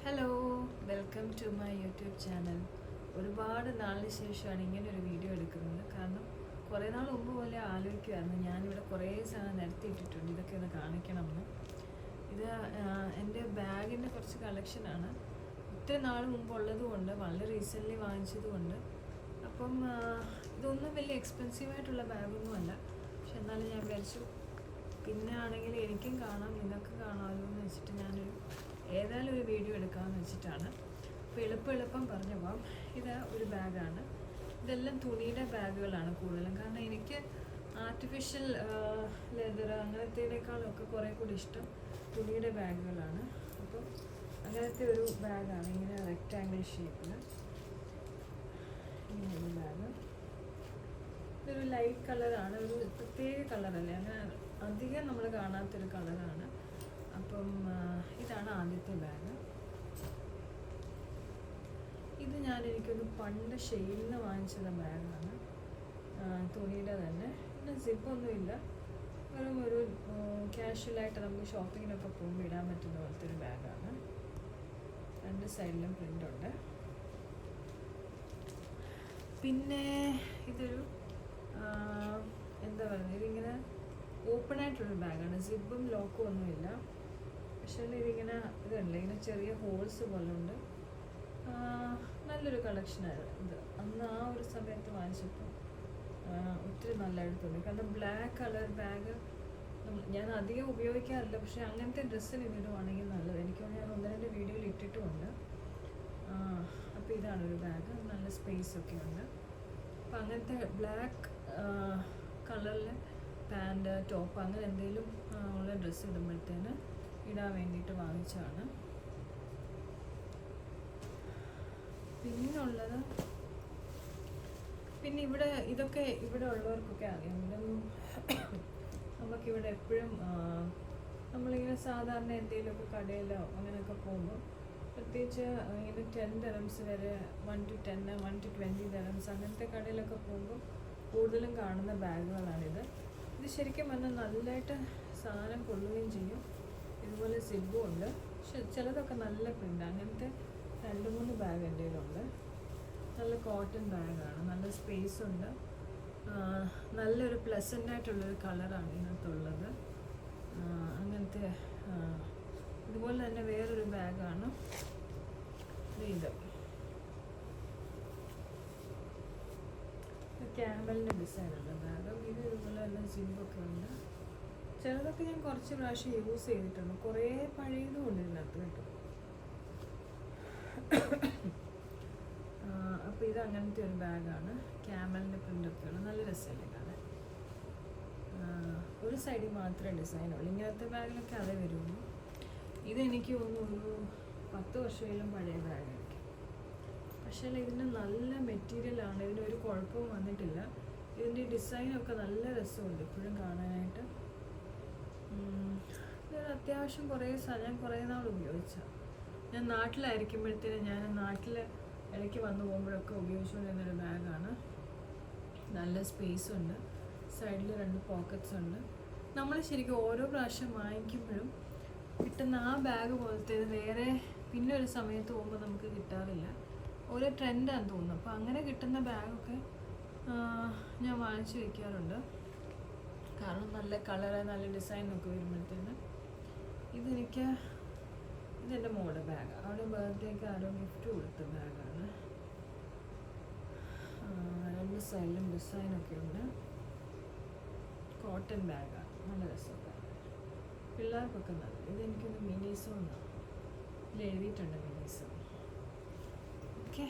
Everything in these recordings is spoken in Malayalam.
Hello, welcome to my YouTube channel. ഒരുപാട് നാളിന് ശേഷമാണ് ഇങ്ങനെ ഒരു വീഡിയോ എടുക്കുന്നത്. കാരണം കുറേ നാൾ മുമ്പ് പോലെ ആലോചിക്കുമായിരുന്നു, ഞാനിവിടെ കുറേ സാധനം നിരത്തിയിട്ടിട്ടുണ്ട്, ഇതൊക്കെ ഒന്ന് കാണിക്കണമെന്ന്. ഇത് എൻ്റെ ബാഗിൻ്റെ കുറച്ച് കളക്ഷനാണ്. ഒത്തിരി നാൾ മുമ്പുള്ളത് കൊണ്ട്, വളരെ റീസെൻ്റ്ലി വാങ്ങിച്ചതുകൊണ്ട്. അപ്പം ഇതൊന്നും വലിയ എക്സ്പെൻസീവായിട്ടുള്ള ബാഗൊന്നുമല്ല. പക്ഷെ എന്നാലും ഞാൻ വിചാരിച്ചു, പിന്നെ ആണെങ്കിൽ എനിക്കും കാണാം നിങ്ങൾക്ക് കാണാമല്ലോ എന്ന് വെച്ചിട്ട് ഞാനൊരു ഏതായാലും ഒരു വീഡിയോ എടുക്കാമെന്ന് വെച്ചിട്ടാണ്. അപ്പോൾ എളുപ്പം പറഞ്ഞു പോകാം. ഇത് ഒരു ബാഗാണ്. ഇതെല്ലാം തുണിയുടെ ബാഗുകളാണ് കൂടുതലും. കാരണം എനിക്ക് ആർട്ടിഫിഷ്യൽ ലെതർ അങ്ങനത്തേനേക്കാളൊക്കെ കുറേ കൂടി ഇഷ്ടം തുണിയുടെ ബാഗുകളാണ്. അപ്പം അങ്ങനത്തെ ഒരു ബാഗാണ്, ഇങ്ങനെ റെക്റ്റാങ്കിൾ ഷേപ്പിൽ ഇങ്ങനെയൊരു ബാഗ്. ഇതൊരു ലൈറ്റ് കളറാണ്, ഒരു പ്രത്യേക കളറല്ലേ, അങ്ങനെ അധികം നമ്മൾ കാണാത്തൊരു കളറാണ്. അപ്പം ഇതാണ് ആദ്യത്തെ ബാഗ്. ഇത് എനിക്കൊന്ന് പണ്ട് ഷെയിൽ നിന്ന് വാങ്ങിച്ചത് ബാഗാണ്, തുണിയുടെ തന്നെ. പിന്നെ സിപ്പൊന്നുമില്ല, ഒരു ക്യാഷ്വലായിട്ട് നമുക്ക് ഷോപ്പിങ്ങിനൊക്കെ പോകുമ്പോൾ ഇടാൻ പറ്റുന്ന പോലത്തെ ഒരു ബാഗാണ്. രണ്ട് സൈഡിലും പ്രിൻ്റുണ്ട്. പിന്നെ ഇതൊരു എന്താ പറയുന്നത്, ഇതിങ്ങനെ ഓപ്പൺ ആയിട്ടുള്ളൊരു ബാഗാണ്. സിബും ലോക്കും ഒന്നുമില്ല. പക്ഷേ ഇതിങ്ങനെ ഇതുണ്ട്, ഇങ്ങനെ ചെറിയ ഹോൾസ് പോലെ ഉണ്ട്. നല്ലൊരു കളക്ഷനായിരുന്നു ഇത്. അന്ന് ആ ഒരു സമയത്ത് വാങ്ങിച്ചപ്പോൾ ഒത്തിരി നല്ലതായിട്ട് തോന്നി. കാരണം ബ്ലാക്ക് കളർ ബാഗ് ഞാൻ അധികം ഉപയോഗിക്കാറില്ല, പക്ഷേ അങ്ങനത്തെ ഡ്രസ്സിന് ഇതിടുവാണെങ്കിൽ നല്ലത്. എനിക്ക് ഞാൻ ഒന്ന് രണ്ട് വീഡിയോയിൽ ഇട്ടിട്ടുമുണ്ട്. അപ്പോൾ ഇതാണ് ഒരു ബാഗ്, നല്ല സ്പേസൊക്കെ ഉണ്ട്. അപ്പോൾ അങ്ങനത്തെ ബ്ലാക്ക് കളറിൽ പാൻറ് ടോപ്പ് അങ്ങനെ എന്തെങ്കിലും ഉള്ള ഡ്രസ്സ് ഇടുമ്പോഴത്തേന് ഇടാൻ വേണ്ടിയിട്ട് വാങ്ങിച്ചതാണ്. പിന്നുള്ളത്, പിന്നെ ഇതൊക്കെ ഇവിടെ ഉള്ളവർക്കൊക്കെ അറിയാം. ഇതൊന്നും നമുക്കിവിടെ എപ്പോഴും നമ്മളിങ്ങനെ സാധാരണ എന്തെങ്കിലുമൊക്കെ കടയിലോ അങ്ങനെയൊക്കെ പോകുമ്പോൾ, പ്രത്യേകിച്ച് ഇങ്ങനെ 10 dirhams വരെ 1 to 10, 1 to 20 dirhams അങ്ങനത്തെ കടയിലൊക്കെ പോകുമ്പോൾ കൂടുതലും കാണുന്ന ബാഗുകളാണിത്. ഇത് ശരിക്കും പറഞ്ഞാൽ നല്ലതായിട്ട് സാധനം കൊള്ളുകയും ചെയ്യും. ഇതുപോലെ സിബും ഉണ്ട്. പക്ഷെ ചിലതൊക്കെ നല്ല പ്രിൻ്റ്. അങ്ങനത്തെ 2-3 ബാഗ് എൻ്റെ കയ്യിലുണ്ട്. നല്ല കോട്ടൺ ബാഗാണ്, നല്ല സ്പേസ് ഉണ്ട്. നല്ലൊരു പ്ലസൻ്റായിട്ടുള്ളൊരു കളറാണ് ഇതിനകത്തുള്ളത്. അങ്ങനത്തെ ഇതുപോലെ തന്നെ വേറൊരു ബാഗാണ് ഇത്. ക്യാമലിൻ്റെ ഡിസൈനുള്ള ബാഗ്. ഇത് ഇതുപോലെ തന്നെ സിബൊക്കെ ഉണ്ട്. ചിലതൊക്കെ ഞാൻ കുറച്ച് പ്രാവശ്യം യൂസ് ചെയ്തിട്ടുണ്ട്. കുറേ പഴയതും ഉണ്ട് ഇതിനകത്ത് കേട്ടോ. അപ്പോൾ ഇത് അങ്ങനത്തെ ഒരു ബാഗാണ്, ക്യാമലിൻ്റെ പ്രിൻ്റൊക്കെയുള്ള. നല്ല രസമല്ലേ കാണാൻ. ഒരു സൈഡിൽ മാത്രമേ ഡിസൈനുള്ളൂ. ഇങ്ങനത്തെ ബാഗിലൊക്കെ അതേ വരുള്ളൂ. ഇതെനിക്ക് തോന്നുന്നു ഒരു 10 വർഷമെങ്കിലും പഴയ ബാഗായിരിക്കും. പക്ഷേ ഇതിന് നല്ല മെറ്റീരിയലാണ്, ഇതിനൊരു കുഴപ്പവും വന്നിട്ടില്ല. ഇതിൻ്റെ ഡിസൈനൊക്കെ നല്ല രസമുണ്ട് ഇപ്പോഴും കാണാനായിട്ട്. ഇതൊരു അത്യാവശ്യം ഞാൻ കുറേ നാൾ ഉപയോഗിച്ച. ഞാൻ നാട്ടിലായിരിക്കുമ്പോഴത്തേനും, ഞാൻ നാട്ടിൽ ഇടയ്ക്ക് വന്നു പോകുമ്പോഴൊക്കെ ഉപയോഗിച്ചുകൊണ്ടിരുന്നൊരു ബാഗാണ്. നല്ല സ്പേസ് ഉണ്ട്, സൈഡിൽ 2 പോക്കറ്റ്സ് ഉണ്ട്. നമ്മൾ ശരിക്കും ഓരോ പ്രാവശ്യം വാങ്ങിക്കുമ്പോഴും കിട്ടുന്ന ആ ബാഗ് പോലത്തെ വേറെ പിന്നെ ഒരു സമയത്ത് പോകുമ്പോൾ നമുക്ക് കിട്ടാറില്ല. ഓരോ ട്രെൻഡാണെന്ന് തോന്നുന്നു. അപ്പോൾ അങ്ങനെ കിട്ടുന്ന ബാഗൊക്കെ ഞാൻ വാങ്ങിച്ച് വയ്ക്കാറുണ്ട്. കാരണം നല്ല കളറ് നല്ല ഡിസൈനൊക്കെ വരുമ്പോഴത്തേന്. ഇതെൻ്റെ മോളുടെ ബാഗ്. അവിടെ ബർത്ത്ഡേക്ക് ആരോ ഗിഫ്റ്റ് കൊടുത്ത ബാഗാണ്. 2 സൈഡിലും ഡിസൈനൊക്കെ ഉണ്ട്. കോട്ടൺ ബാഗാണ്, നല്ല രസമാണ്. പിള്ളേർക്കൊക്കെ നല്ല. ഇതെനിക്കൊന്ന് മിനീസോ എന്നാണ് ഇതിൽ എഴുതിയിട്ടുണ്ട്, മിനീസോ. ഓക്കെ.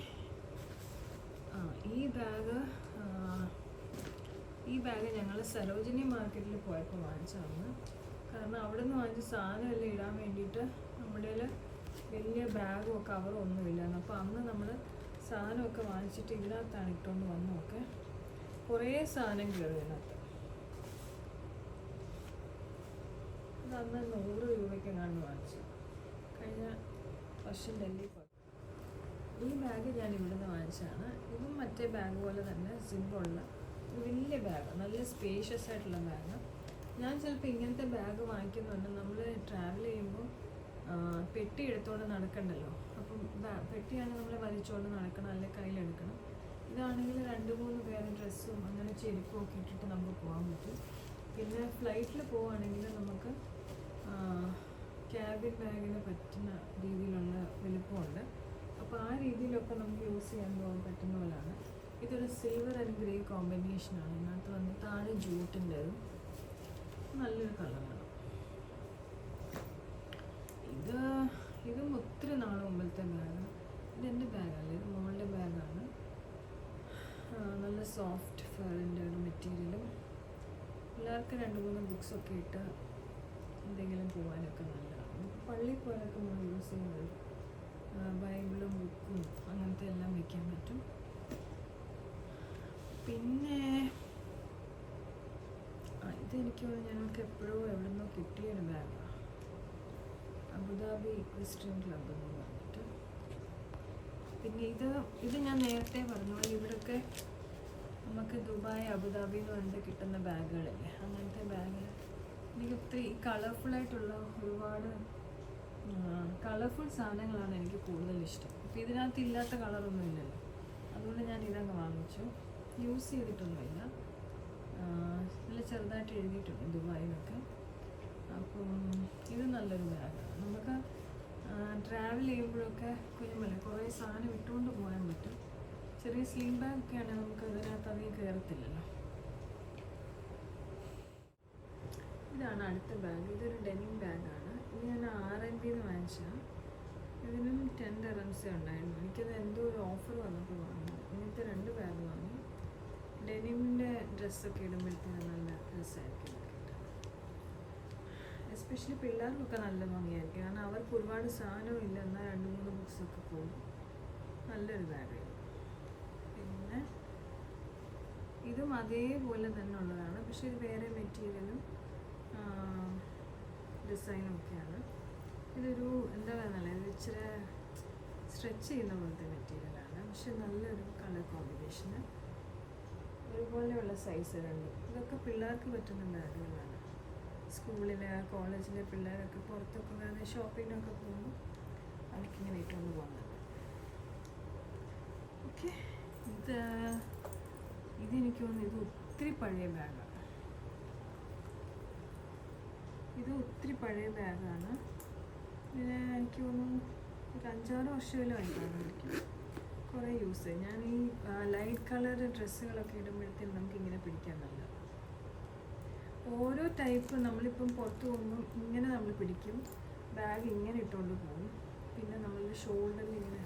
ഈ ബാഗ് ഞങ്ങൾ സരോജിനി മാർക്കറ്റിൽ പോയപ്പോൾ വാങ്ങിച്ചതാണ്. കാരണം അവിടെ നിന്ന് വാങ്ങിച്ച സാധനമെല്ലാം ഇടാൻ വേണ്ടിയിട്ട് നമ്മുടെ വലിയ ബാഗോ കവറോ ഒന്നുമില്ല. അപ്പോൾ അന്ന് നമ്മൾ സാധനമൊക്കെ വാങ്ങിച്ചിട്ട് ഇതിനകത്താണ് ഇട്ടുകൊണ്ട് വന്നതൊക്കെ. കുറേ സാധനം കയറി ഇതിനകത്ത്. അതന്ന് 100 രൂപയ്ക്കെങ്ങാണ്ട് വാങ്ങിച്ചു. കഴിഞ്ഞ വർഷം ഡൽഹി പോയി. ഈ ബാഗ് ഞാൻ ഇവിടുന്ന് വാങ്ങിച്ചതാണ്. ഇതും മറ്റേ ബാഗ് പോലെ തന്നെ സിബുള്ള ഒരു വലിയ ബാഗ്, നല്ല സ്പേഷ്യസ് ആയിട്ടുള്ള ബാഗ്. ഞാൻ ചിലപ്പോൾ ഇങ്ങനത്തെ ബാഗ് വാങ്ങിക്കുന്നുണ്ട്. നമ്മൾ ട്രാവൽ ചെയ്യുമ്പോൾ പെട്ടി എടുത്തുകൊണ്ട് നടക്കണ്ടല്ലോ. അപ്പം പെട്ടിയാണെങ്കിൽ നമ്മൾ വലിച്ചുകൊണ്ട് നടക്കണം, അല്ലെങ്കിൽ കയ്യിലെടുക്കണം. ഇതാണെങ്കിൽ 2-3 പേരുടെ ഡ്രസ്സും അങ്ങനെ ചെരുപ്പും ഒക്കെ ഇട്ടിട്ട് നമുക്ക് പോകാൻ പറ്റും. പിന്നെ ഫ്ലൈറ്റിൽ പോവുകയാണെങ്കിൽ നമുക്ക് ക്യാബിൻ ബാഗിന് പറ്റുന്ന രീതിയിലുള്ള വലുപ്പമുണ്ട്. അപ്പോൾ ആ രീതിയിലൊക്കെ നമുക്ക് യൂസ് ചെയ്യാൻ പോകാൻ പറ്റുന്ന പോലെയാണ്. ഇതൊരു സിൽവർ ആൻഡ് ഗ്രേ കോമ്പിനേഷനാണ്. ഇതിനകത്ത് വന്ന് താഴെ ജൂട്ടിൻ്റെതും നല്ലൊരു കളറാണ്. ഇതും ഒത്തിരി നാൾ മുമ്പിലത്തെ ബാഗാണ്. ഇതെൻ്റെ ബാഗല്ല, ഇത് മോളുടെ ബാഗാണ്. നല്ല സോഫ്റ്റ് ഫെറിൻ്റെ ഒരു മെറ്റീരിയലും, പിള്ളേർക്ക് 2-3 ബുക്സൊക്കെ ഇട്ട് എന്തെങ്കിലും പോകാനൊക്കെ നല്ലതാണ്. പള്ളിയിൽ പോകാനൊക്കെ നമ്മൾ യൂസ് ചെയ്യുന്നത് ബൈബിളും ബുക്കും അങ്ങനത്തെ എല്ലാം വയ്ക്കാൻ പറ്റും. പിന്നെ ഇതെനിക്ക് ഞങ്ങൾക്ക് എപ്പോഴും എവിടെ നിന്നോ കിട്ടിയൊരു ബാഗാണ്. അബുദാബി ഇക്വെസ്ട്രിയൻ ക്ലബ് എന്ന് പറഞ്ഞിട്ട്. പിന്നെ ഇത് ഞാൻ നേരത്തെ പറഞ്ഞ പോലെ ഇവിടെയൊക്കെ നമുക്ക് ദുബായ്, അബുദാബി എന്ന് പറഞ്ഞിട്ട് കിട്ടുന്ന ബാഗുകളില്ലേ, അങ്ങനത്തെ ബാഗ്. എനിക്ക് ഒത്തിരി കളർഫുള്ളായിട്ടുള്ള ഒരുപാട് കളർഫുൾ സാധനങ്ങളാണ് എനിക്ക് കൂടുതൽ ഇഷ്ടം. അപ്പോൾ ഇതിനകത്ത് ഇല്ലാത്ത കളറൊന്നും ഇല്ലല്ലോ, അതുകൊണ്ട് ഞാൻ ഇതങ്ങ് വാങ്ങിച്ചു. യൂസ് ചെയ്തിട്ടൊന്നുമില്ല. നല്ല ചെറുതായിട്ട് എഴുതിയിട്ടുണ്ട് ദുബായിന്നൊക്കെ. അപ്പം ഇത് നല്ലൊരു ബാഗാണ്. നമുക്ക് ട്രാവൽ ചെയ്യുമ്പോഴൊക്കെ കുഞ്ഞുമല്ലേ കുറേ സാധനം ഇട്ടുകൊണ്ട് പോകാൻ പറ്റും. ചെറിയ സ്ലിം ബാഗ് ഒക്കെ ആണെങ്കിൽ നമുക്ക് അതിനകത്ത് അധികം കയറത്തില്ലല്ലോ. ഇതാണ് അടുത്ത ബാഗ്. ഇതൊരു ഡെനിം ബാഗാണ്. ഇത് ഞാൻ RNBന്ന് വാങ്ങിച്ചാൽ ഇതിനും 10 dirhams ഉണ്ടായിരുന്നു. എനിക്കത് എന്തോ ഒരു ഓഫർ വന്നപ്പോൾ വാങ്ങി. ഇങ്ങനത്തെ 2 ബാഗ് വാങ്ങി. ഡെനിമിൻ്റെ ഡ്രസ്സൊക്കെ ഇടുമ്പോഴത്തേനും നല്ല ഡ്രസ്സായിരിക്കും കിട്ടുക. എസ്പെഷ്യലി പിള്ളേർക്കൊക്കെ നല്ല ഭംഗിയായിരിക്കും, കാരണം അവർക്ക് ഒരുപാട് സാധനവും ഇല്ല, എന്നാൽ 2-3 ബുക്സൊക്കെ പോകും. നല്ലൊരു ബാഗ്. പിന്നെ ഇതും അതേപോലെ തന്നെ ഉള്ളതാണ്, പക്ഷേ ഇത് വേറെ മെറ്റീരിയലും ഡിസൈനും ഒക്കെയാണ്. ഇതൊരു എന്താ പറയുക, ഇത് ഇച്ചിരി സ്ട്രെച്ച് ചെയ്യുന്ന പോലത്തെ മെറ്റീരിയലാണ്, പക്ഷെ നല്ലൊരു കളർ കോമ്പിനേഷന്. ഒരുപോലെയുള്ള സൈസുകളുണ്ട്. ഇതൊക്കെ പിള്ളേർക്ക് പറ്റുന്ന ബാഗുകളാണ്. സ്കൂളിലെ കോളേജിലെ പിള്ളേരൊക്കെ പുറത്തൊക്കെ വേറെ ഷോപ്പിങ്ങിനൊക്കെ പോകുമ്പോൾ അവർക്കിങ്ങനെ ഇട്ടുകൊണ്ട് പോകുന്നത്. ഓക്കെ, ഇതെനിക്ക് തോന്നുന്നു ഇത് ഒത്തിരി പഴയ ബാഗാണ്. ഇത് ഒത്തിരി പഴയ ബാഗാണ്. ഇതിന് എനിക്ക് തോന്നുന്നു ഒരു 5-6 വർഷമെല്ലാം ആയിട്ടാണ് എനിക്ക് കുറേ യൂസ് ചെയ്യും. ഞാൻ ഈ ലൈറ്റ് കളർ ഡ്രസ്സുകളൊക്കെ ഇടുമ്പോഴത്തേനും നമുക്കിങ്ങനെ പിടിക്കാൻ നല്ല ഓരോ ടൈപ്പ്. നമ്മളിപ്പം പുറത്ത് പോകുമ്പം ഇങ്ങനെ നമ്മൾ പിടിക്കും, ബാഗ് ഇങ്ങനെ ഇട്ടുകൊണ്ട് പോകും. പിന്നെ നമ്മളുടെ ഷോൾഡറിൽ ഇങ്ങനെ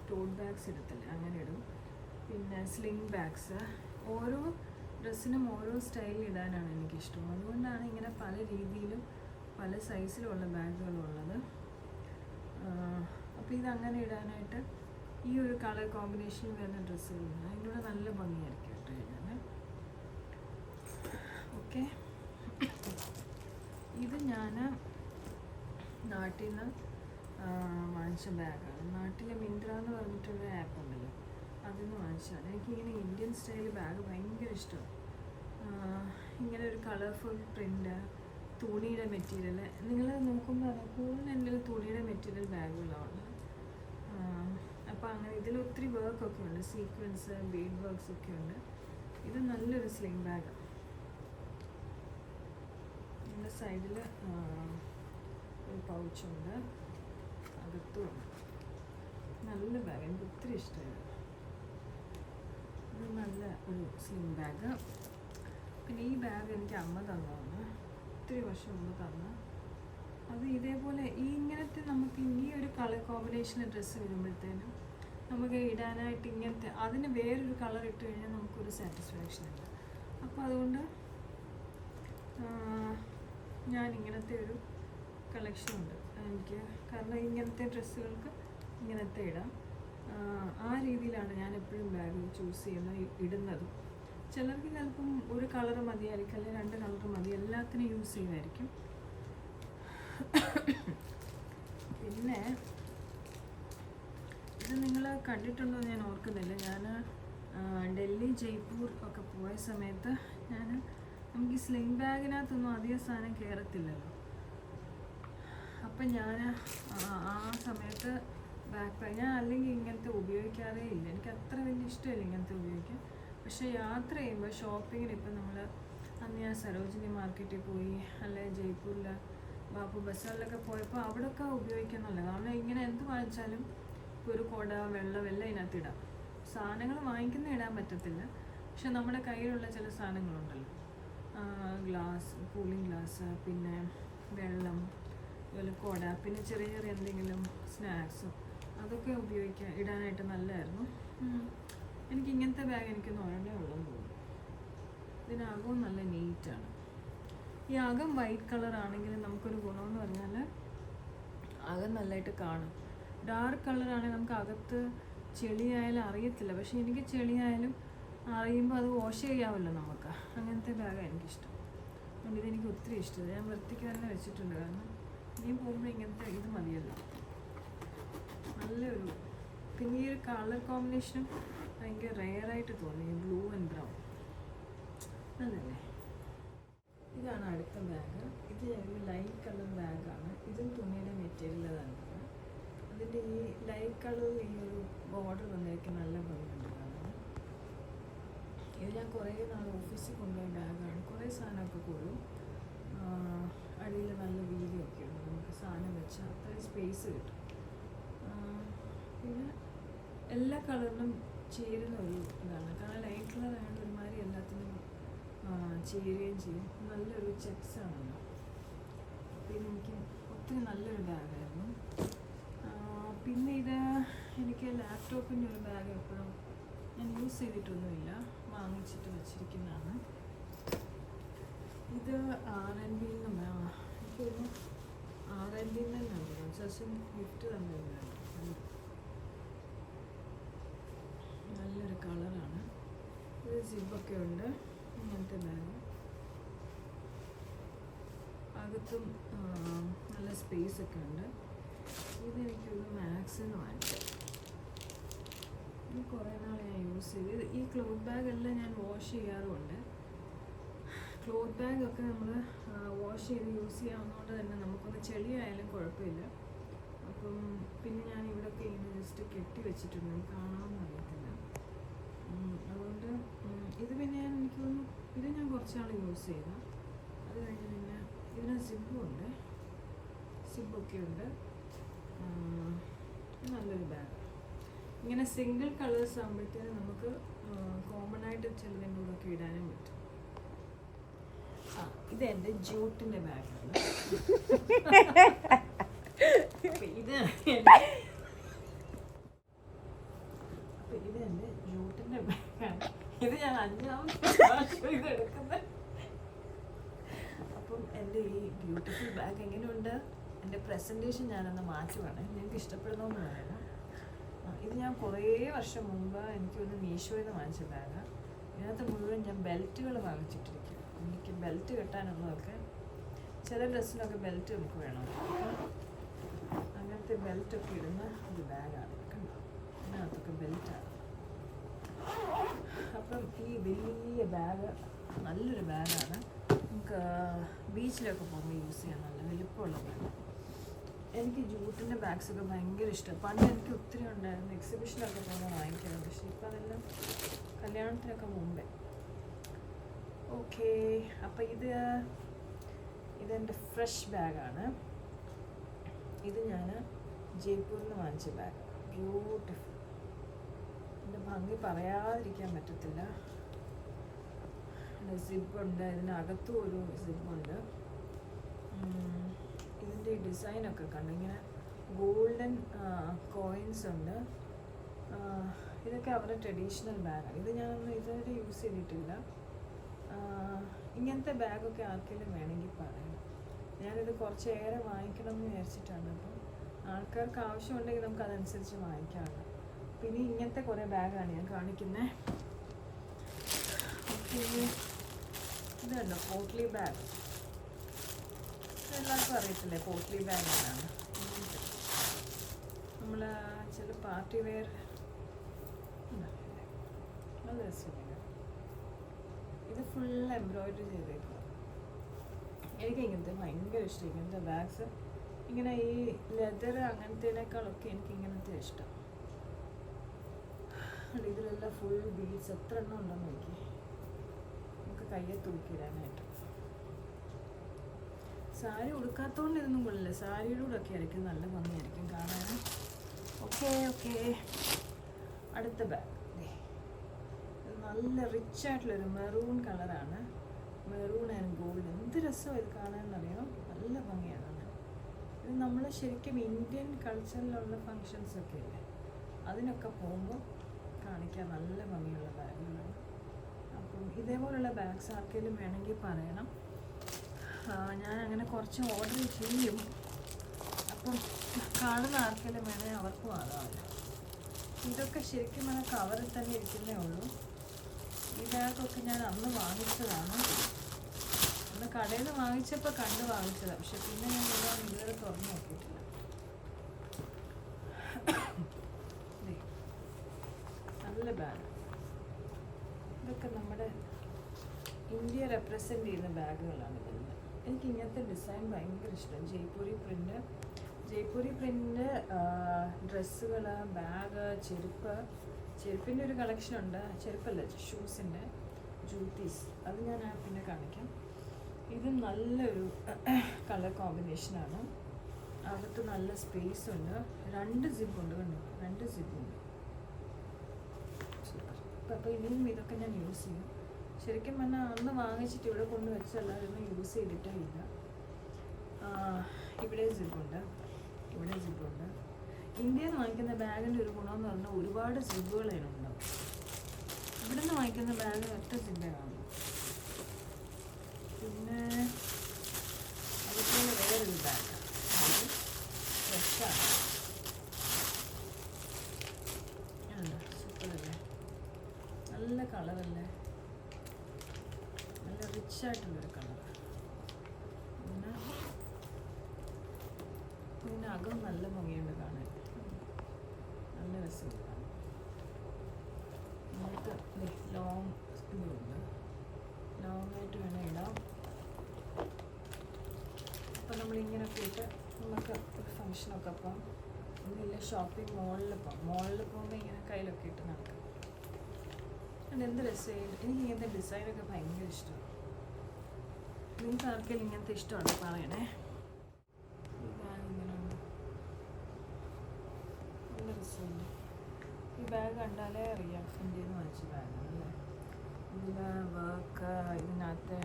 ടോട്ട് ബാഗ്സ് എടുത്തില്ലേ, അങ്ങനെ ഇടും. പിന്നെ സ്ലിംഗ് ബാഗ്സ്. ഓരോ ഡ്രസ്സിനും ഓരോ സ്റ്റൈലിൽ ഇടാനാണ് എനിക്കിഷ്ടം. അതുകൊണ്ടാണ് ഇങ്ങനെ പല രീതിയിലും പല സൈസിലുള്ള ബാഗുകളുള്ളത്. അപ്പോൾ ഇതങ്ങനെ ഇടാനായിട്ട് ഈ ഒരു കളർ കോമ്പിനേഷനിൽ വരുന്ന ഡ്രസ്സുകളുണ്ട്. അതിൻ്റെ കൂടെ നല്ല ഭംഗിയായിരിക്കും ഇട്ട് കഴിഞ്ഞാൽ. ഓക്കെ, ഇത് ഞാൻ നാട്ടിൽ നിന്ന് വാങ്ങിച്ച ബാഗാണ്. നാട്ടിലെ മിന്ത്ര എന്ന് പറഞ്ഞിട്ടുള്ള ആപ്പ് ഉണ്ടല്ലോ, അതിൽ നിന്ന് വാങ്ങിച്ചതാണ്. എനിക്കിങ്ങനെ ഇന്ത്യൻ സ്റ്റൈൽ ബാഗ് ഭയങ്കര ഇഷ്ടമാണ്. ഇങ്ങനെ ഒരു കളർഫുൾ പ്രിൻ്റ്, തുണിയുടെ മെറ്റീരിയൽ. നിങ്ങൾ നോക്കുമ്പോൾ കൂടുതൽ എൻ്റെ തുണിയുടെ മെറ്റീരിയൽ ബാഗുകളാണ്. അപ്പോൾ അങ്ങനെ ഇതിൽ ഒത്തിരി വർക്കൊക്കെ ഉണ്ട്, സീക്വൻസ്, ബീഡ് വർക്ക്സ് ഒക്കെ ഉണ്ട്. ഇത് നല്ലൊരു സ്ലിംഗ് ബാഗാണ്. ഇതിൻ്റെ സൈഡിൽ ഒരു പൗച്ചുണ്ട്, അകത്തുമുണ്ട്. നല്ല ബാഗ്, എനിക്ക് ഒത്തിരി ഇഷ്ടമായി. ഇത് നല്ല ഒരു സ്ലിം ബാഗ്. പിന്നെ ഈ ബാഗ് എനിക്ക് അമ്മ തന്നതാണ്, ഒത്തിരി വർഷം മുമ്പ് തന്ന. അത് ഇതേപോലെ ഇങ്ങനത്തെ നമുക്ക് ഈ ഒരു കളർ കോമ്പിനേഷനിൽ ഡ്രസ്സ് വരുമ്പോഴത്തേനും നമുക്ക് ഇടാനായിട്ട് ഇങ്ങനത്തെ അതിന് വേറൊരു കളർ ഇട്ട് കഴിഞ്ഞാൽ നമുക്കൊരു സാറ്റിസ്ഫാക്ഷൻ ഉണ്ട്. അപ്പോൾ അതുകൊണ്ട് ഞാൻ ഇങ്ങനത്തെ ഒരു കളക്ഷനുണ്ട് എനിക്ക്. കാരണം ഇങ്ങനത്തെ ഡ്രസ്സുകൾക്ക് ഇങ്ങനത്തെ ഇടാം. ആ രീതിയിലാണ് ഞാൻ എപ്പോഴും ബാഗ് ചൂസ് ചെയ്യുന്നത്, ഇടുന്നതും. ചിലർക്ക് ചിലപ്പം ഒരു കളർ മതിയായിരിക്കും, അല്ലെങ്കിൽ 2 കളർ മതി, എല്ലാത്തിനും യൂസ് ചെയ്യുമായിരിക്കും. പിന്നെ ഇത് നിങ്ങൾ കണ്ടിട്ടുണ്ടോ എന്ന് ഞാൻ ഓർക്കുന്നില്ല. ഞാൻ ഡൽഹി, ജയ്പൂർ ഒക്കെ പോയ സമയത്ത് നമുക്ക് ഈ സ്ലിംഗ് ബാഗിനകത്തൊന്നും അധികം സാധനം കയറത്തില്ലല്ലോ. അപ്പം ഞാൻ ആ സമയത്ത് ബാക്ക് പാക്ക് ഞാൻ അല്ലെങ്കിൽ ഇങ്ങനത്തെ ഉപയോഗിക്കാറേ ഇല്ല. എനിക്ക് അത്ര വലിയ ഇഷ്ടമില്ല ഇങ്ങനത്തെ ഉപയോഗിക്കാൻ. പക്ഷേ യാത്ര ചെയ്യുമ്പോൾ ഷോപ്പിങ്ങിന് ഇപ്പം നമ്മൾ അന്ന് ഞാൻ സരോജിനി മാർക്കറ്റിൽ പോയി, അല്ലെങ്കിൽ ജയ്പൂരിൽ ബാപ്പു ബസാറിലൊക്കെ പോയപ്പോൾ അവിടെയൊക്കെ ഉപയോഗിക്കുന്നില്ല. കാരണം ഇങ്ങനെ എന്ത് വാങ്ങിച്ചാലും ഇപ്പോൾ ഒരു കുട വെള്ളം എല്ലാം ഇതിനകത്ത് ഇടാം. സാധനങ്ങൾ വാങ്ങിക്കുന്ന ഇടാൻ പറ്റത്തില്ല. പക്ഷെ നമ്മുടെ കയ്യിലുള്ള ചില സാധനങ്ങളുണ്ടല്ലോ, ഗ്ലാസ്, കൂളിംഗ് ഗ്ലാസ്, പിന്നെ വെള്ളം, അതുപോലെ കുട, പിന്നെ ചെറിയ ചെറിയ എന്തെങ്കിലും സ്നാക്സും അതൊക്കെ ഇടാനായിട്ട് നല്ലതായിരുന്നു. എനിക്ക് ഇങ്ങനത്തെ ബാഗ് എനിക്കൊന്ന് ഒരെണ്ണേ ഉള്ളെന്ന് തോന്നുന്നു. ഇതിനകവും നല്ല നീറ്റാണ്. ഈ അകം വൈറ്റ് കളറാണെങ്കിൽ നമുക്കൊരു ഗുണമെന്ന് പറഞ്ഞാൽ അകം നല്ലതായിട്ട് കാണും. ഡാർക്ക് കളറാണെങ്കിൽ നമുക്ക് അകത്ത് ചെളിയായാലും അറിയത്തില്ല. പക്ഷേ എനിക്ക് ചെളിയായാലും അറിയുമ്പോൾ അത് വാഷ് ചെയ്യാമല്ലോ നമുക്ക്. അങ്ങനത്തെ ബാഗാണ് എനിക്കിഷ്ടം. അതുകൊണ്ട് ഇതെനിക്ക് ഒത്തിരി ഇഷ്ടമാണ്. ഞാൻ വൃത്തിക്ക് തന്നെ വെച്ചിട്ടുണ്ട്. കാരണം ഇനിയും പോകുമ്പോൾ ഇങ്ങനത്തെ ഇത് മതിയല്ലോ. നല്ലൊരു, പിന്നെ ഈ ഒരു കളർ കോമ്പിനേഷനും ഭയങ്കര റെയറായിട്ട് തോന്നി, ബ്ലൂ ആൻഡ് ബ്രൗൺ. അതല്ലേ. ഇതാണ് അടുത്ത ബാഗ്. ഇത് ഒരു ലൈറ്റ് കളർ ബാഗാണ്. ഇതും തുണിയുടെ മെറ്റീരിയൽ തന്നെ. അതിൻ്റെ ഈ ലൈറ്റ് കളറിൽ ഈ ഒരു ബോർഡർ വന്നിരിക്കും, നല്ല ഭംഗിയുണ്ട് കാണാൻ. ഇത് ഞാൻ കുറേ നാൾ ഓഫീസിൽ കൊണ്ടുപോയ ബാഗാണ്. കുറേ സാധനമൊക്കെ കൊള്ളും. അടിയിൽ നല്ല വീതിയൊക്കെ ഉണ്ട്, നമുക്ക് സാധനം വെച്ചാൽ അത്രയും സ്പേസ് കിട്ടും. പിന്നെ എല്ലാ കളറിനും ചേരുന്ന ഒരു ഇതാണ്. കാരണം ലൈറ്റ് കളർ ആയതുകൊണ്ട് ഒരുമാതിരി എല്ലാത്തിനും ചേരുകയും ചെയ്യും. നല്ലൊരു ചെക്സ് ആണല്ലോ. പിന്നെ എനിക്ക് ഒത്തിരി നല്ലൊരു ബാഗായിരുന്നു. പിന്നെ ഇത് എനിക്ക് ലാപ്ടോപ്പിൻ്റെ ഒരു ബാഗ് എപ്പോഴും ഞാൻ യൂസ് ചെയ്തിട്ടൊന്നുമില്ല, വാങ്ങിച്ചിട്ട് വെച്ചിരിക്കുന്നതാണ്. ഇത് R&Bയിൽ നിന്നാണ്, എനിക്കൊരു R&Bയിൽ നിന്നാണ് ജസ്റ്റ് ഗിഫ്റ്റ് തന്നിരുന്നത്. നല്ലൊരു കളറാണ്. ഇത് സിബൊക്കെ ഉണ്ട്. ഇങ്ങനത്തെ ബാഗ് അകത്തും നല്ല സ്പേസ് ഒക്കെ ഉണ്ട്. ഇതെനിക്കൊന്ന് മാക്സിന് വാങ്ങിച്ചു. ഇത് കുറേ നാൾ ഞാൻ യൂസ് ചെയ്ത്. ഈ ക്ലോത്ത് ബാഗെല്ലാം ഞാൻ വാഷ് ചെയ്യാറുമുണ്ട്. ക്ലോത്ത് ബാഗൊക്കെ നമ്മൾ വാഷ് ചെയ്ത് യൂസ് ചെയ്യാവുന്നതുകൊണ്ട് തന്നെ നമുക്കൊന്ന് ചെളിയായാലും കുഴപ്പമില്ല. അപ്പം പിന്നെ ഞാൻ ഇവിടെയൊക്കെ ഇങ്ങനെ ജസ്റ്റ് കെട്ടി വെച്ചിട്ടുണ്ട്, കാണാമെന്ന് അറിയത്തില്ല. അതുകൊണ്ട് ഇത് പിന്നെ എനിക്ക് തോന്നുന്നു ഇത് ഞാൻ കുറച്ചാൾ യൂസ് ചെയ്ത. അത് കഴിഞ്ഞ് പിന്നെ ഇതിന് സിബും ഉണ്ട്, സിബൊക്കെ ഉണ്ട്. നല്ലൊരു ബാഗ്. ഇങ്ങനെ സിംഗിൾ കളേഴ്സ് ആകുമ്പോഴത്തേനും നമുക്ക് കോമൺ ആയിട്ട് ചിലതിൻ്റെ കൂടെ ഒക്കെ ഇടാനും പറ്റും. ഇത് എൻ്റെ ജൂട്ടിൻ്റെ ബാഗാണ്. ഇത് എൻ്റെ ജൂട്ടിൻ്റെ ബാഗാണ്. ഇത് ഞാൻ 5ാമത്തെ പ്രാവശ്യം ഇത് എടുക്കുന്നത്. അപ്പം എൻ്റെ ഈ ബ്യൂട്ടിഫുൾ ബാഗ് എങ്ങനെയുണ്ട്? എൻ്റെ പ്രസൻറ്റേഷൻ ഞാനൊന്ന് മാറ്റുവാണ്, നിങ്ങൾക്ക് ഇഷ്ടപ്പെടുന്നതെന്ന് പറയണം. ഇത് ഞാൻ കുറേ വർഷം മുമ്പ് എനിക്കൊന്ന് മീഷോയിൽ നിന്ന് വാങ്ങിച്ച ബാഗാണ്. ഇതിനകത്ത് മുഴുവൻ ഞാൻ ബെൽറ്റുകൾ വാങ്ങിച്ചിട്ടിരിക്കും. എനിക്ക് ബെൽറ്റ് കെട്ടാനുള്ളതൊക്കെ, ചില ഡ്രസ്സിനൊക്കെ ബെൽറ്റ് നമുക്ക് വേണം. അങ്ങനത്തെ ബെൽറ്റൊക്കെ ഇടുന്ന ഒരു ബാഗാണ്. കണ്ടോ, ഇതിനകത്തൊക്കെ ബെൽറ്റാണ്. അപ്പം ഈ വലിയ ബാഗ് നല്ലൊരു ബാഗാണ്. നമുക്ക് ബീച്ചിലൊക്കെ പോകുമ്പോൾ യൂസ് ചെയ്യാൻ നല്ല വലുപ്പമുള്ള ബാഗ്. എനിക്ക് ജൂട്ടിൻ്റെ ബാഗ്സൊക്കെ ഭയങ്കര ഇഷ്ടമാണ്. പണ്ട് എനിക്ക് ഒത്തിരി ഉണ്ടായിരുന്നു, എക്സിബിഷനൊക്കെ പോകുമ്പോൾ വാങ്ങിക്കണം. പക്ഷേ ഇപ്പം അതെല്ലാം കല്യാണത്തിനൊക്കെ മുമ്പേ. ഓക്കെ, അപ്പം ഇതെൻ്റെ ഫ്രഷ് ബാഗാണ്. ഇത് ഞാൻ ജയ്പൂരിൽ നിന്ന് വാങ്ങിച്ച ബാഗ്. ബ്യൂട്ടിഫുൾ. എൻ്റെ ഭംഗി പറയാതിരിക്കാൻ പറ്റത്തില്ല. സിബുണ്ട്, ഇതിനകത്തും ഒരു സിബുണ്ട്. ഇതിൻ്റെ ഡിസൈനൊക്കെ കണ്ടു, ഇങ്ങനെ ഗോൾഡൻ കോയിൻസ് ഉണ്ട്. ഇതൊക്കെ അവരുടെ ട്രഡീഷണൽ ബാഗാണ്. ഇത് ഞാനൊന്നും ഇതുവരെ യൂസ് ചെയ്തിട്ടില്ല. ഇങ്ങനത്തെ ബാഗൊക്കെ ആർക്കെങ്കിലും വേണമെങ്കിൽ പറയണം. ഞാനിത് കുറച്ചേറെ വാങ്ങിക്കണം എന്ന് വിചാരിച്ചിട്ടാണ്. അപ്പം ആൾക്കാർക്ക് ആവശ്യമുണ്ടെങ്കിൽ നമുക്ക് അതനുസരിച്ച് വാങ്ങിക്കാമല്ലോ. പിന്നെ ഇങ്ങനത്തെ കുറേ ബാഗാണ് ഞാൻ കാണിക്കുന്നത്. ഓക്കെ, ഇതുണ്ടോ പോട്ട്ലി ബാഗ്. എല്ലാവർക്കും അറിയത്തില്ലേ പോട്ട്ലി ബാഗ് എന്നാണ്. നമ്മൾ ചില പാർട്ടി വെയർ നല്ല രസമില്ല. ഇത് ഫുൾ എംബ്രോയിഡറി ചെയ്തേക്കുക. എനിക്ക് ഇങ്ങനത്തെ ഭയങ്കര ഇഷ്ടം. ഇങ്ങനത്തെ ബാഗ്സ് ഇങ്ങനെ ഈ ലെതർ അങ്ങനത്തേനേക്കാളൊക്കെ എനിക്ക് ഇങ്ങനത്തെ ഇഷ്ടം. ഇതിലെല്ലാം ഫുൾ ബീഡ്സ് എത്ര എണ്ണം ഉണ്ടെന്ന് നോക്കി, നമുക്ക് കയ്യെ തൂക്കിയിടാനായിട്ട്. സാരി ഉടുക്കാത്തതുകൊണ്ട് ഇതൊന്നും കൊള്ളില്ല, സാരിയുടെ കൂടെ ഒക്കെ ആയിരിക്കും നല്ല ഭംഗിയായിരിക്കും കാണാൻ. ഓക്കെ ഓക്കെ, അടുത്ത ബാഗ് നല്ല റിച്ച് ആയിട്ടുള്ളൊരു മെറൂൺ കളറാണ്. Maroon and gold. എന്ത് രസമാണ് ഇത് കാണാനറിയോ, നല്ല ഭംഗിയാണ്. ഇത് നമ്മൾ ശരിക്കും ഇന്ത്യൻ കൾച്ചറിലുള്ള ഫങ്ഷൻസൊക്കെ ഇല്ലേ, അതിനൊക്കെ പോകുമ്പോൾ കാണിക്കാൻ നല്ല ഭംഗിയുള്ള ബാഗുകളാണ്. അപ്പം ഇതേപോലുള്ള ബാഗ്സ് ആർക്കെങ്കിലും വേണമെങ്കിൽ പറയണം. ഞാൻ അങ്ങനെ കുറച്ച് ഓർഡർ ചെയ്യും. അപ്പം കാണുന്ന ആർക്കെങ്കിലും വേണമെങ്കിൽ അവർക്കും ആകാമല്ലോ. ഇതൊക്കെ ശരിക്കും പറഞ്ഞാൽ കവറിൽ തന്നെ ഇരിക്കുന്നേ ഉള്ളൂ. ഈ ബാഗൊക്കെ ഞാൻ അന്ന് വാങ്ങിച്ചതാണ്. അന്ന് കടയിൽ നിന്ന് വാങ്ങിച്ചപ്പോൾ കണ്ട് വാങ്ങിച്ചതാണ്. പക്ഷെ പിന്നെ ഞാൻ ഇതുവരെ തുറന്നു നോക്കിയിട്ടില്ല. നല്ല ബാഗ്. ഇതൊക്കെ നമ്മുടെ ഇന്ത്യ റെപ്രസെൻ്റ് ചെയ്യുന്ന ബാഗുകളാണ് ഇതെല്ലാം. എനിക്ക് ഇങ്ങനത്തെ ഡിസൈൻ ഭയങ്കര ഇഷ്ടം. ജയ്പൂരി പ്രിൻ്റ് ഡ്രസ്സുകൾ, ബാഗ്, ചെരുപ്പിൻ്റെ ഒരു കളക്ഷൻ ഉണ്ട്. ചെരുപ്പല്ല, ഷൂസിൻ്റെ ജൂത്തീസ്, അത് ഞാൻ പിന്നെ കാണിക്കാം. ഇത് നല്ലൊരു കളർ കോമ്പിനേഷനാണ്. അകത്ത് നല്ല സ്പേസ് ഉണ്ട്. 2 സിബുണ്ട്, കണ്ടോ, 2 സിബുണ്ട്. അപ്പോൾ ഇനിയും ഇതൊക്കെ ഞാൻ യൂസ് ചെയ്യും. ശരിക്കും പറഞ്ഞാൽ അന്ന് വാങ്ങിച്ചിട്ട് ഇവിടെ കൊണ്ട് വെച്ചല്ലാതെ ഒന്നും യൂസ് ചെയ്തിട്ടേ ഇല്ല. ഇവിടെ സിബുണ്ട്, ഇവിടെ സിബുണ്ട്. ഇന്ത്യയിൽ നിന്ന് വാങ്ങിക്കുന്ന ബാഗിൻ്റെ ഒരു ഗുണമെന്ന് പറഞ്ഞാൽ ഒരുപാട് സിബുകൾ അതിനുണ്ടാവും. ഇവിടെ നിന്ന് വാങ്ങിക്കുന്ന ബാഗ് ഒറ്റ സിബേ കാണും. പിന്നെ അതുപോലെ വേറൊരു ബാഗ്, അത് ഫ്രഷാണ്. സൂപ്പറല്ലേ, നല്ല കളറല്ലേ, നല്ല റിച്ചായിട്ടുള്ളൊരു കളർ. പിന്നെ അകം നല്ല ഭംഗിയുണ്ട് കാണാൻ, നല്ല രസമുണ്ട് കാണാൻ. നമുക്ക് ലോങ് ഇതുണ്ട്, ലോങ്ങായിട്ട് വേണം ഇടാം. അപ്പം നമ്മളിങ്ങനെയൊക്കെ ഇട്ട് നമുക്ക് ഒരു ഫങ്ഷനൊക്കെ പോകാം. ഒന്നുമില്ല, ഷോപ്പിംഗ് മോളിൽ പോകുമ്പോൾ ഇങ്ങനെ കയ്യിലൊക്കെ ഇട്ട് നടക്കാം. എന്ത് രസമായി. എനിക്ക് ഇങ്ങനത്തെ ഡിസൈനൊക്കെ ഭയങ്കര ഇഷ്ടമാണ്. നിങ്ങൾക്ക് ആർക്കെങ്കിലും ഇങ്ങനത്തെ ഇഷ്ടമാണ് പറയണേ. ഈ ബാഗ് ഇങ്ങനെ ഉണ്ട്, നല്ല രസമുണ്ട്. ഈ ബാഗ് കണ്ടാലേ അറിയാം ഇന്ത്യയിൽ നിന്ന് വാങ്ങിച്ച ബാഗാണല്ലേ. ഇതിൽ വർക്ക്, ഇതിനകത്ത്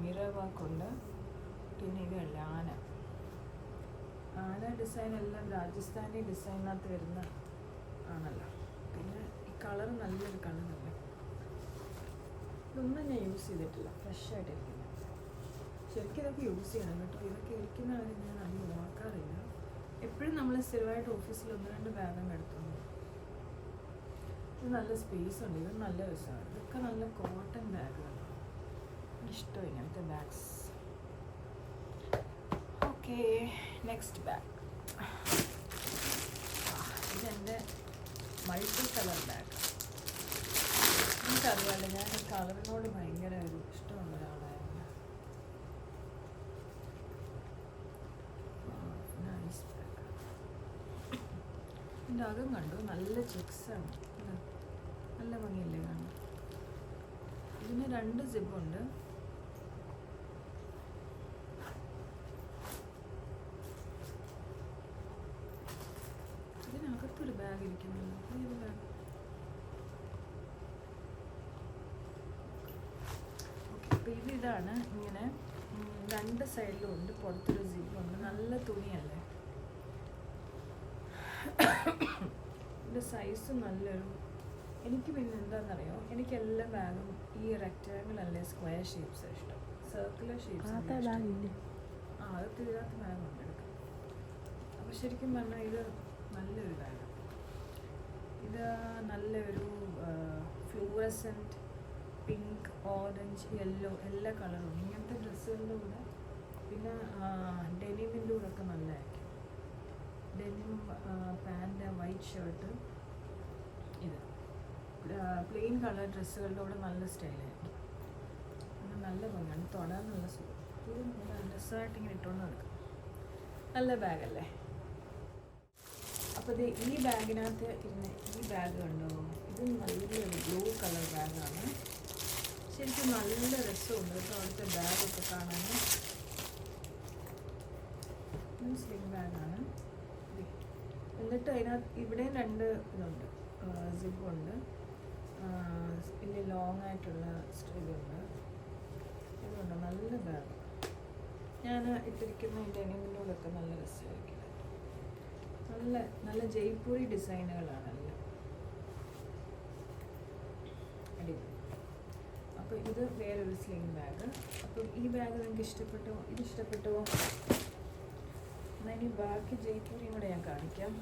മിറർ വർക്കുണ്ട്. പിന്നെ ഇതല്ല ആന ഡിസൈൻ എല്ലാം രാജസ്ഥാനി ഡിസൈനകത്ത് വരുന്ന ആണല്ലോ. പിന്നെ ഈ കളർ നല്ലൊരു കളറല്ലേ. ഇതൊന്നും ഞാൻ യൂസ് ചെയ്തിട്ടില്ല, ഫ്രഷായിട്ടിരിക്കുന്നത്. ശരിക്കും ഇതൊക്കെ യൂസ് ചെയ്യണം കേട്ടോ. ഇതൊക്കെ ഇരിക്കുന്ന കാര്യം ഞാൻ അധികം ഓർക്കാറില്ല. എപ്പോഴും നമ്മൾ സ്ഥിരമായിട്ട് ഓഫീസിൽ 1-2 ബാഗാണ് എടുത്തുകൊണ്ട്. ഇത് നല്ല സ്പേസ് ഉണ്ട്, ഇത് നല്ല രസമാണ്. ഇതൊക്കെ നല്ല കോട്ടൺ ബാഗുകളാണ്, ഇഷ്ടം ഇങ്ങനത്തെ ബാഗ്സ്. Okay, next bag. ഇതെൻ്റെ മൾട്ടി കളർ ബാഗ്. എനിക്കറിയാമല്ലോ, ഞാൻ ഈ കളറിനോട് ഭയങ്കര ഒരു ഇഷ്ടമുള്ള ഒരാളായിരുന്നു. Nice bag. ഇതിൻ്റെ അകം കണ്ടു, നല്ല ചെക്സാണ്, നല്ല ഭംഗിയല്ലേ കാണാൻ. ഇതിന് 2 സിബുണ്ട്. ഇതിനകത്തൊരു ബാഗ് ഇരിക്കുന്നുണ്ട്. ഏത് ബാഗ്? ഓക്കെ, അപ്പോൾ ഇതാണ് ഇങ്ങനെ 2 സൈഡിലും ഉണ്ട്. പുറത്തൊരു സിബുണ്ട്. നല്ല തുണിയല്ലേ. ഇതിൻ്റെ സൈസ് നല്ലൊരു. എനിക്ക് പിന്നെ എന്താണെന്നറിയോ, എനിക്ക് എല്ലാ ബാഗും ഈ റെക്റ്റാങ്കിൾ അല്ലേ സ്ക്വയർ ഷേപ്സ് ഇഷ്ടം. സർക്കുലർ ഷേപ്സ് അത് ഇതിനകത്ത് ബാഗുണ്ട് എടുക്കാം. അപ്പോൾ ശരിക്കും പറഞ്ഞാൽ ഇത് നല്ലൊരു ബാഗാണ്. ഇത് നല്ലൊരു ഫ്ലൂറസെൻറ്റ് പിങ്ക്, ഓറഞ്ച്, യെല്ലോ എല്ലാ കളറും ഇങ്ങനത്തെ ഡ്രസ്സുകളുടെ കൂടെ. പിന്നെ ഡെനിമിൻ്റെ കൂടെ ഒക്കെ നല്ലതായിരിക്കും. ഡെനിം പാൻറ്, വൈറ്റ് ഷർട്ട്, ഇത് പ്ലെയിൻ കളർ ഡ്രസ്സുകളുടെ കൂടെ നല്ല സ്റ്റൈലായിരിക്കും. പിന്നെ നല്ല ഭംഗിയാണ്, തൊടാൻ നല്ല സുഖം. ഇത് നല്ല രസമായിട്ട് ഇങ്ങനെ ഇട്ടുകൊണ്ട് നടക്കും. നല്ല ബാഗല്ലേ. അപ്പോൾ ഇത് ഈ ബാഗിനകത്ത് ഇരുന്ന് ഈ ബാഗ് കണ്ടോ, ഇത് നല്ലൊരു ബ്ലൂ കളർ ബാഗാണ്. ശരിക്കും നല്ല രസമുണ്ട് കേട്ടോ അവിടുത്തെ ബാഗൊക്കെ കാണാൻ. സ്ലിം ബാഗാണ്. എന്നിട്ട് അതിനകത്ത് ഇവിടെയും 2 ഇതുണ്ട്, സിബുണ്ട്, പിന്നെ ലോങ് ആയിട്ടുള്ള ഇതുണ്ട്. ഇതുണ്ട് നല്ല ബാഗ്. ഞാൻ ഇട്ടിരിക്കുന്ന ഈ ഡെനിമിനോടൊക്കെ നല്ല രസമായിരിക്കും. നല്ല നല്ല ജയ്പൂരി ഡിസൈനുകളാണല്ലോ. അടിപൊളി. അപ്പോൾ ഇത് വേറൊരു സ്ലിംഗ് ബാഗ്. അപ്പം ഈ ബാഗ് നിങ്ങൾക്ക് ഇഷ്ടപ്പെട്ടോ? ഇത് ഇഷ്ടപ്പെട്ടോ? എന്നാൽ ഇനി ബാക്കി ജയ്പൂരിയും കൂടെ ഞാൻ കാണിക്കാം.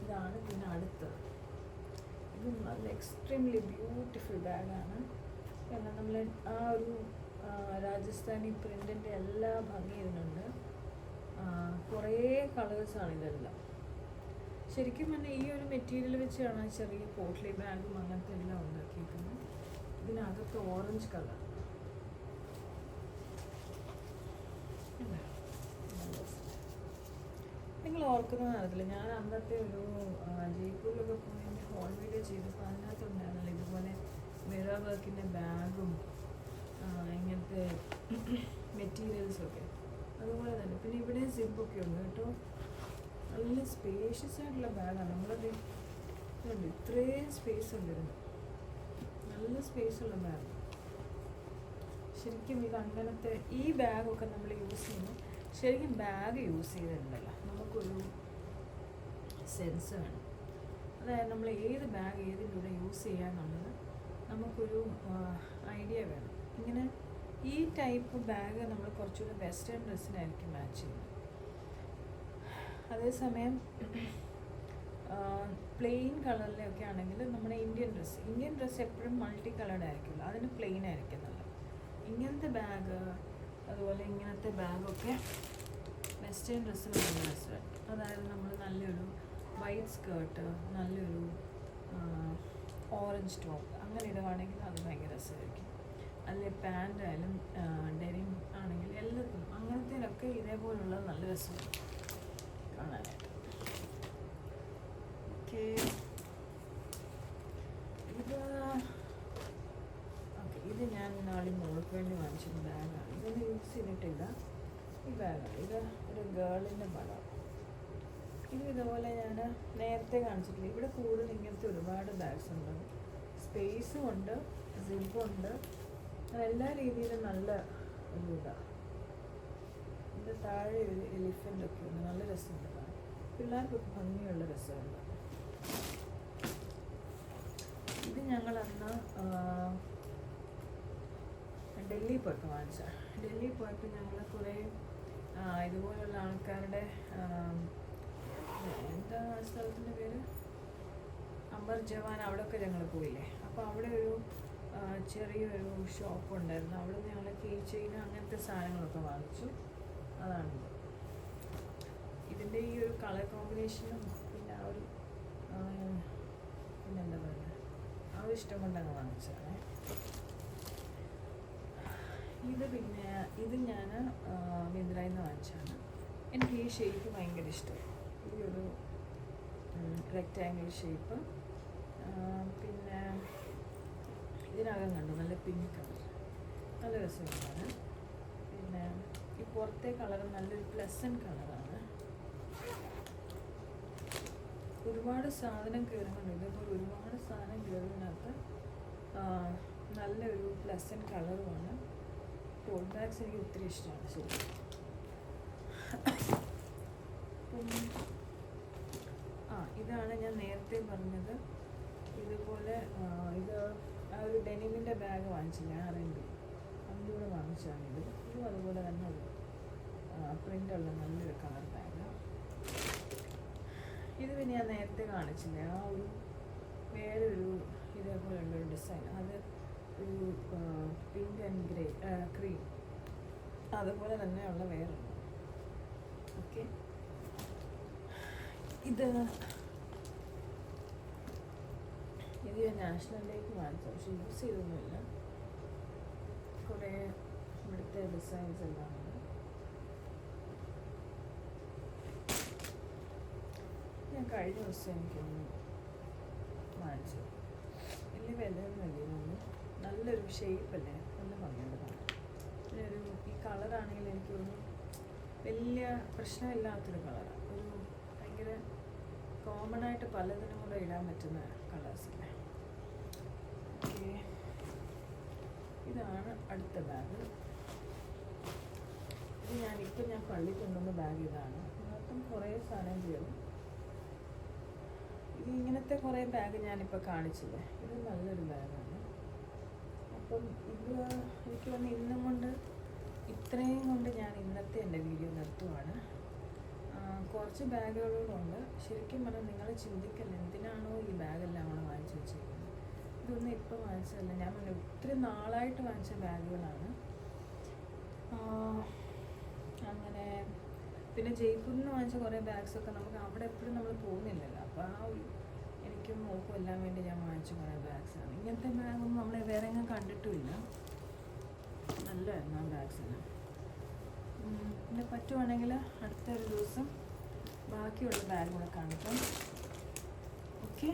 ഇതാണ് പിന്നെ അടുത്തത്. ഇത് നല്ല എക്സ്ട്രീംലി ബ്യൂട്ടിഫുൾ ബാഗാണ്. കാരണം നമ്മൾ ആ ഒരു രാജസ്ഥാനി പ്രിൻറ്റിൻ്റെ എല്ലാ ഭംഗി ഇതിനുണ്ട്. കുറേ കളേഴ്സാണ് ഇതെല്ലാം. ശരിക്കും പറഞ്ഞാൽ ഈ ഒരു മെറ്റീരിയൽ വെച്ചാണ് ചെറിയ പോട്ട്ലി ബാഗും അങ്ങനത്തെ എല്ലാം ഉണ്ടാക്കിയിരിക്കുന്നത്. ഇതിനകത്ത് ഓറഞ്ച് കളർ. നിങ്ങൾ ഓർക്കുന്നതെന്ന് അറിയത്തില്ല, ഞാൻ അന്നത്തെ ഒരു ജയ്പൂരിലൊക്കെ പോയി ഹോൾ വീഡിയോ ചെയ്തപ്പോൾ അതിനകത്തുണ്ടായിരുന്നല്ലോ ഇതുപോലെ മിറർ വർക്കിൻ്റെ ബാഗും ഇങ്ങനത്തെ മെറ്റീരിയൽസൊക്കെ. അതുപോലെ തന്നെ പിന്നെ ഇവിടെ സിബൊക്കെ ഉണ്ട് കേട്ടോ. നല്ല സ്പേഷ്യസ് ആയിട്ടുള്ള ബാഗാണ്. നമ്മളത് ഇതുണ്ട്, ഇത്രയും സ്പേസ് ഉണ്ട് ഇതിന്. നല്ല സ്പേസുള്ള ബാഗ്. ശരിക്കും ഇത് അങ്ങനത്തെ ഈ ബാഗൊക്കെ നമ്മൾ യൂസ് ചെയ്യുമ്പോൾ ശരിക്കും ബാഗ് യൂസ് ചെയ്തിട്ടുണ്ടല്ലോ നമുക്കൊരു സെൻസ് വേണം. അതായത് നമ്മൾ ഏത് ബാഗ് ഏതിൻ്റെ കൂടെ യൂസ് ചെയ്യാന്നുള്ളത് നമുക്കൊരു ഐഡിയ വേണം. ഇങ്ങനെ ഈ ടൈപ്പ് ബാഗ് നമ്മൾ കുറച്ചുകൂടി വെസ്റ്റേൺ ഡ്രസ്സിനായിരിക്കും മാച്ച് ചെയ്യുന്നത്. അതേസമയം പ്ലെയിൻ കളറിലൊക്കെ ആണെങ്കിൽ നമ്മുടെ ഇന്ത്യൻ ഡ്രസ്സ് എപ്പോഴും മൾട്ടി കളർഡ് ആയിരിക്കുമല്ലോ, അതിന് പ്ലെയിൻ ആയിരിക്കും നല്ലത്. ഇങ്ങനത്തെ ബാഗ് അതുപോലെ ഇങ്ങനത്തെ ബാഗൊക്കെ വെസ്റ്റേൺ ഡ്രസ്സിന് നല്ല രസമാണ്. അതായത് നമ്മൾ നല്ലൊരു വൈറ്റ് സ്കേർട്ട്, നല്ലൊരു ഓറഞ്ച് ടോപ്പ് അങ്ങനെ ഇടുവാണെങ്കിൽ അത് ഭയങ്കര രസമായിരിക്കും. അല്ലെ പാൻ്റ് ആയാലും ഡെനിം ആണെങ്കിൽ എല്ലാത്തിനും അങ്ങനത്തേനൊക്കെ ഇതേപോലുള്ളത് നല്ല രസമാണ് കാണാനായിട്ട്. ഓക്കെ, ഇത് ഞാൻ നാളെ മോൾക്ക് വേണ്ടി വാങ്ങിച്ചൊരു ബാഗാണ്. ഇതൊന്നും യൂസ് ചെയ്തിട്ടില്ല. ഈ ബാഗാണ്. ഇത് ഒരു ഗേളിൻ്റെ പടം. ഇത് ഇതുപോലെ ഞാൻ നേരത്തെ കാണിച്ചിട്ടില്ല. ഇവിടെ കൂടുതൽ ഇങ്ങനത്തെ ഒരുപാട് ബാഗ്സ് ഉണ്ട്. സ്പേസും ഉണ്ട്, സിബുണ്ട്, എല്ലാ രീതിയിലും നല്ല ഒരു ഇതാണ്. ഇതിൻ്റെ താഴെ ഒരു എലിഫൻ്റൊക്കെ ഉണ്ട്. നല്ല രസമുണ്ട്. പിള്ളേർക്കൊക്കെ ഭംഗിയുള്ള രസമുണ്ട്. ഇത് ഞങ്ങൾ അന്ന് ഡൽഹി പോയപ്പോൾ വാങ്ങിച്ചാൽ. ഡൽഹി പോയപ്പോൾ ഞങ്ങൾ കുറേ ഇതുപോലുള്ള ആൾക്കാരുടെ എന്താ സ്ഥലത്തിൻ്റെ പേര്, അമർ ജവാൻ, അവിടെയൊക്കെ ഞങ്ങൾ പോയില്ലേ. അപ്പോൾ അവിടെ ഒരു ചെറിയൊരു ഷോപ്പ് ഉണ്ടായിരുന്നു. അവിടെ നിന്ന് ഞങ്ങൾ കീ ചെയിൻ അങ്ങനത്തെ സാധനങ്ങളൊക്കെ വാങ്ങിച്ചു. അതാണിത്. ഇതിൻ്റെ ഈ ഒരു കളർ കോമ്പിനേഷനും പിന്നെ ആ ഒരു പിന്നെന്താ പറയുക, ആ ഒരു ഇഷ്ടം കൊണ്ടങ്ങ് വാങ്ങിച്ചതാണ്. ഇത് ഞാൻ മിന്ത്രയിൽ നിന്ന് വാങ്ങിച്ചാണ്. എനിക്ക് ഈ ഷേപ്പ് ഭയങ്കര ഇഷ്ടം. ഈ ഒരു റെക്റ്റാങ്കിൾ ഷേപ്പ്. പിന്നെ ഇതിനകം കണ്ടു നല്ല പിങ്ക് കളർ, നല്ല രസമാണ്. പിന്നെ ഈ പുറത്തെ കളർ നല്ലൊരു പ്ലസൻറ്റ് കളറാണ്. ഒരുപാട് സാധനം കയറുന്നുണ്ട്. ഇതേപോലെ ഒരുപാട് സാധനം കയറുന്നതിനകത്ത് നല്ലൊരു പ്ലസൻറ്റ് കളറുമാണ്. ടോട്ട് ബാഗ്സ് എനിക്ക് ഒത്തിരി ഇഷ്ടമാണ്. ശരി, ഇതാണ് ഞാൻ നേരത്തെ പറഞ്ഞത്. ഇതുപോലെ ഇത് ആ ഒരു ഡെനിമിൻ്റെ ബാഗ് വാങ്ങിച്ചില്ല, R&B അതിൻ്റെ കൂടെ വാങ്ങിച്ചാണിത്. ഇതും അതുപോലെ തന്നെ ഒരു പ്രിൻ്റുള്ള നല്ലൊരു കളർ ബാഗ്. ഇത് പിന്നെ ഞാൻ നേരത്തെ കാണിച്ചില്ലേ, ആ ഒരു വേറൊരു ഇതേപോലെയുള്ളൊരു ഡിസൈൻ. അത് ഒരു പിങ്ക് ആൻഡ് ഗ്രേ ക്രീം അതുപോലെ തന്നെയുള്ള വേറൊരു. ഓക്കെ, ഇത് ഞാൻ നാഷണൽ ഡേക്ക് വാങ്ങിച്ചു, പക്ഷെ യൂസ് ചെയ്തൊന്നുമില്ല. കുറേ ഇവിടുത്തെ ഡിസൈൻസ് എല്ലാം ഉണ്ട്. കഴിഞ്ഞ ദിവസം എനിക്കൊന്ന് വാങ്ങിച്ചു. വലിയ വിലയൊന്നുമല്ലേ ഇതൊന്നും, നല്ലൊരു ഷേപ്പല്ലേ, നല്ല ഭംഗിയുള്ളതാണ്. പിന്നെ ഈ കളറാണെങ്കിൽ എനിക്കൊന്നും വലിയ പ്രശ്നമില്ലാത്തൊരു കളറാണ്. ഒരു ഭയങ്കര കോമൺ ആയിട്ട് പലതിനും കൂടെ ഇടാൻ പറ്റുന്ന കളേഴ്സല്ലേ. ഓക്കെ, ഇതാണ് അടുത്ത ബാഗ്. ഇത് ഞാൻ പള്ളി കൊണ്ടുവന്ന ബാഗ് ഇതാണ്. അതിനകത്തും കുറേ സാധനം ചെയ്യും. ഇത് ഇങ്ങനത്തെ കുറേ ബാഗ് ഞാനിപ്പോൾ കാണിച്ചില്ലേ, ഇത് നല്ലൊരു ബാഗാണ്. അപ്പം ഇത് എനിക്ക് വന്ന് ഇന്നും കൊണ്ട് ഇത്രയും കൊണ്ട് ഞാൻ ഇന്നത്തെ എൻ്റെ വീഡിയോ നിർത്തുവാണ്. കുറച്ച് ബാഗുകളുണ്ട്. ശരിക്കും പറഞ്ഞാൽ നിങ്ങൾ ചിന്തിക്കല്ല, എന്തിനാണോ ഈ ബാഗെല്ലാം നമ്മൾ വാങ്ങിച്ചു വെച്ചിരിക്കുന്നത്. ഇതൊന്നും ഇപ്പം വാങ്ങിച്ചതല്ല, ഞാൻ ഒത്തിരി നാളായിട്ട് വാങ്ങിച്ച ബാഗുകളാണ്. അങ്ങനെ പിന്നെ ജയ്പൂരിൽ നിന്ന് വാങ്ങിച്ച കുറേ ബാഗ്സൊക്കെ നമുക്ക് അവിടെ എപ്പോഴും നമ്മൾ പോകുന്നില്ലല്ലോ. അപ്പോൾ എനിക്കും മോക്കും എല്ലാം വേണ്ടി ഞാൻ വാങ്ങിച്ച കുറേ ബാഗ്സാണ്. ഇങ്ങനത്തെ ബാഗൊന്നും നമ്മൾ വേറെ എങ്ങും കണ്ടിട്ടുമില്ല. നല്ലതായിരുന്നു ആ ബാഗ്സിന്. പിന്നെ പറ്റുവാണെങ്കിൽ അടുത്തൊരു ദിവസം ബാക്കിയുള്ള ബാഗ് കൂടെ കാണിക്കാം. ഓക്കെ.